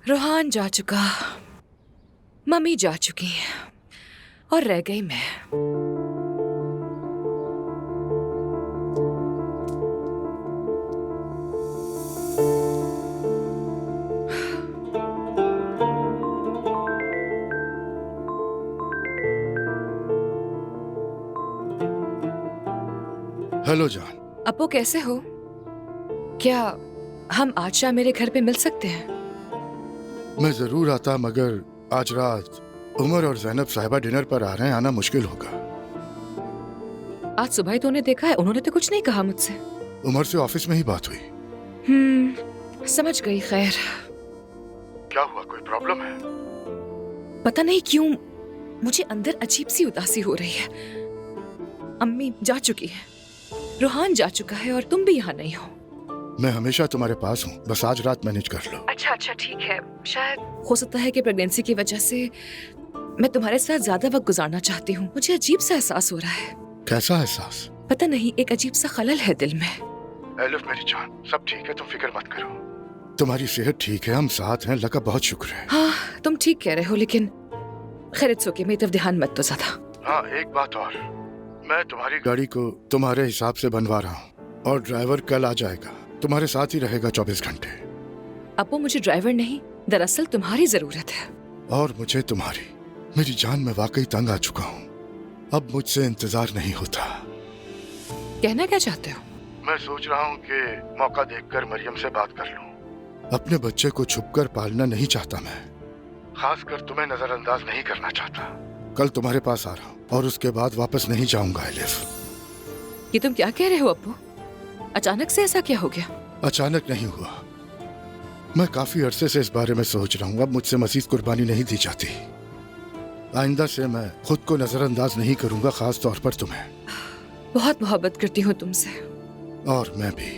रोहान जा चुका, मम्मी जा चुकी और रह गई मैं। हेलो जान। अपू कैसे हो? क्या हम आज शाम मेरे घर पे मिल सकते हैं? मैं जरूर आता, मगर आज रात उमर और जैनब साहिबा डिनर पर आ रहे हैं, आना मुश्किल होगा। आज सुबह ही तो उन्हें देखा है, उन्होंने तो कुछ नहीं कहा मुझसे। उमर से ऑफिस में ही बात हुई। समझ गई। खैर, क्या हुआ, कोई प्रॉब्लम है? पता नहीं क्यों मुझे अंदर अजीब सी उदासी हो रही है। अम्मी जा चुकी है, रोहान जा चुका है और तुम भी यहाँ नहीं हो। मैं हमेशा तुम्हारे पास हूँ, बस आज रात मैनेज कर लो। अच्छा ठीक है। शायद हो सकता है कि प्रेगनेंसी की वजह से मैं तुम्हारे साथ ज्यादा वक्त गुजारना चाहती हूँ। मुझे अजीब सा एहसास हो रहा है। कैसा एहसास? पता नहीं, एक अजीब सा खलल है दिल में। एलिफ मेरी जान, सब ठीक है, तुम फिक्र मत करो। तुम्हारी सेहत ठीक है, हम साथ हैं, अल्लाह का बहुत शुक्र है। हाँ, तुम ठीक कह रहे हो, लेकिन खैर इट्स ओके, मेरी तरफ ध्यान मत दो ज्यादा। हाँ, एक बात और, मैं तुम्हारी गाड़ी को तुम्हारे हिसाब से बनवा रहा हूँ और ड्राइवर कल आ जाएगा, तुम्हारे साथ ही रहेगा 24 घंटे। अपो मुझे ड्राइवर नहीं, दरअसल तुम्हारी जरूरत है। और मुझे तुम्हारी। मेरी जान, मैं वाकई तंग आ चुका हूँ, अब मुझसे इंतजार नहीं होता। कहना क्या चाहते हो? मैं सोच रहा हूँ कि मौका देखकर मरियम से बात कर लूँ। अपने बच्चे को छुपकर पालना नहीं चाहता मैं, खासकर तुम्हें नजरअंदाज नहीं करना चाहता। कल तुम्हारे पास आ रहा हूँ और उसके बाद वापस नहीं जाऊंगा। एलिफ, ये तुम क्या कह रहे हो अपो? अचानक से ऐसा क्या हो गया? अचानक नहीं हुआ, मैं काफी अरसे से इस बारे में सोच रहा हूँ। अब मुझसे मजीद कुर्बानी नहीं दी जाती। आइंदा से मैं खुद को नजरअंदाज नहीं करूंगा, खास तौर पर तुम्हें। बहुत मोहब्बत करती हूँ तुमसे। और मैं भी।